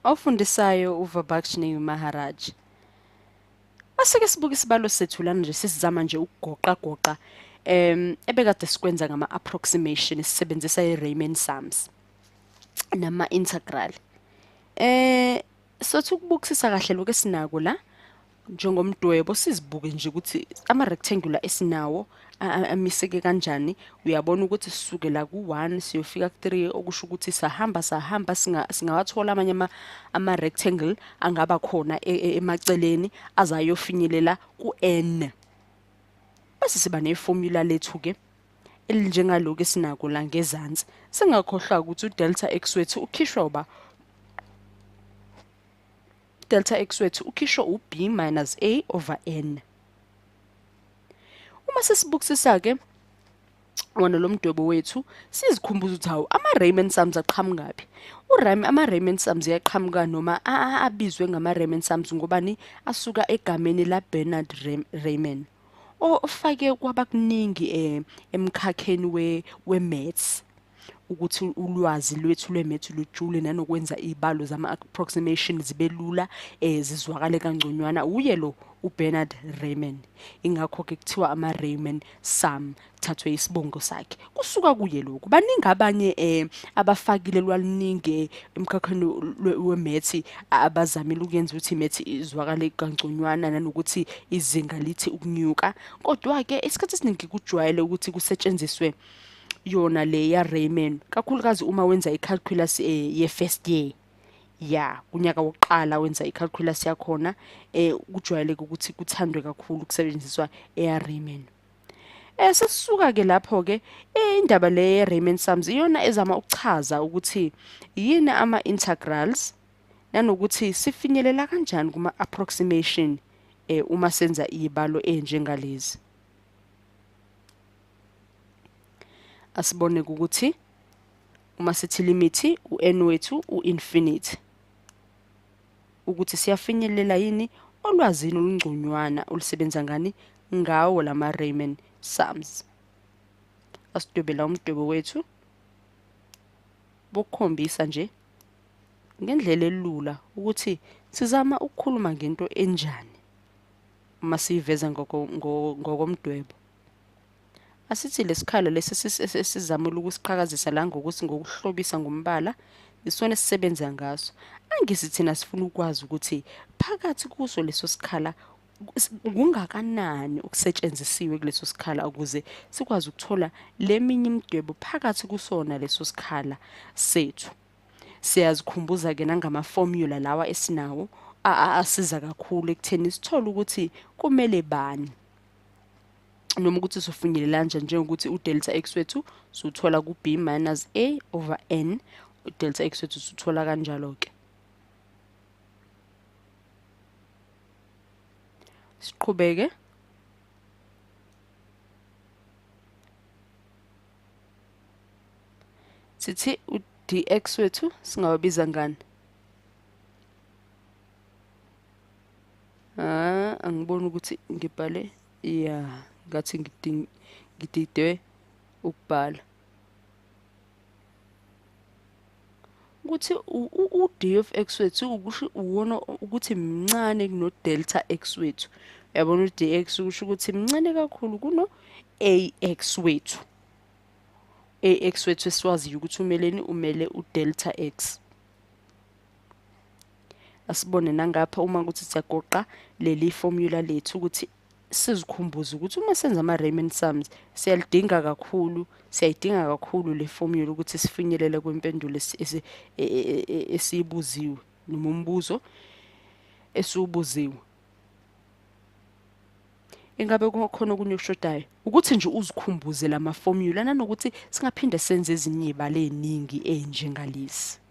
Ofundisayo uVabakshini Maharaj. Asike sibuke isibalo sethu lana nje sisizama nje ukugoqa ebekade sikwenza ngama approximation sisebenzisa iRiemann sums nama integral. Sothi ukubukisisa kahle lokho esinako la njengomdwebo sizibuke nje ukuthi ama rectangular esinawo amiseke kanjani. Uyabona ukuthi sisuke la ku1 siyofika ku3 okusho ukuthi sahamba singawathola amanye ama rectangle angaba khona emaceleni azayofinyelela ku n. Bese siba neformula lethu ke elinjengaloko esinako la ngezansi. Singakhohlwa ukuthi udelta x wethu ukhishwa uba delta x wethu ukhishwa u-b minus a over n. Uma sesibukisisa ke wona lo mdwebo wethu sizikhumbuza ukuthi hawu ama-Riemann sums aqhamukaphi. Ama-Riemann sums yaqhamuka noma abizwe ngama-Riemann sums ngobani asuka egameni la Bernard Riemann ofake kwabakuningi emkhakheni we-maths ukuthi ulwazi lwethu lwe-maths lujule nanokwenza izibalo zama-approximation zibe lula zizwakale kangconywana uye lo uBernard Riemann. Ingakho ke kuthiwa ama-Riemann sum thathwe isibongo sakhe kusuka kuye lokho. Baningi abanye abafakile lwaluningi emkhakheni we-maths abazamile ukuyenza ukuthi i-maths izwakale kangconywana nanokuthi izinga lithi ukunyuka. Kodwa ke isikhathi esiningi kujwayele ukuthi kusetshenziswe yona le ya Riemann kakhulukazi uma wenza i-calculus ye-first year. Kunyaka wokuqala wenza i-calculus yakhona kujwayeleke ukuthi kuthandwe kakhulu ukusebenziswa eya Riemann. Sesisuka ke lapho ke indaba le ye Riemann sums iyona ezama ukuchaza ukuthi yini ama integrals nanokuthi sifinyelela kanjani kuma approximation uma senza izibalo njengalezi. Asibone ukuthi uma sithi limit u-n wethu u-infinity ukuthi siyafinyelela yini olwazini olungconywana olusebenza ngani ngawo lama Riemann sums. Asidwebela umdwebo wethu bokukhombisa nje ngendlela elula ukuthi sizama ukukhuluma ngento enjani uma siyiveza ngokomdwebo. Asithi lesikhala lesi sizamile ukusiqhakazisa la ngokuhlobisa ngombala isona sisebenza ngaso. Angisithi nasifuna ukwazi ukuthi phakathi kuso leso sikhala kungakanani okusetshenzisiwe kuleso sikhala ukuze sikwazi ukuthola leminye imidwebo phakathi kusona leso sikhala sethu. Siyazikhumbuza ke nangama formula lawa esinawo asiza kakhulu ekutheni sithole ukuthi kumele bani noma ukuthi sofinyelela njengokuthi udelta x wethu suthola ku-b minus a over n. Udelta x wethu suthola kanjalo ke. Siqhubeke. Sithi u-dx wethu singawabiza ngani? Angiboni ukuthi ngibhale ngathi ngididwe ukubhala ukuthi u-d of x wethu ukusho uwona ukuthi mncane kuno delta x wethu. Uyabona u-dx ukusho ukuthi mncane kakhulu kuno ax wethu. Ax wethu esiwaziyo ukuthi umele udelta x. Asibone nangapha uma ukuthi siyagoqa leli formula lethu ukuthi sizikhumbuze ukuthi uma senza ama-Riemann sums siyayidinga kakhulu le formula ukuthi sifinyelele kwempendulo esibuziwe noma umbuzo esiubuziwe. Ingabe kukhona okunye okushodayo ukuthi nje uzikhumbuze lama formula nanokuthi singaphinde senze ezinye izibalo eziningi njengalezi.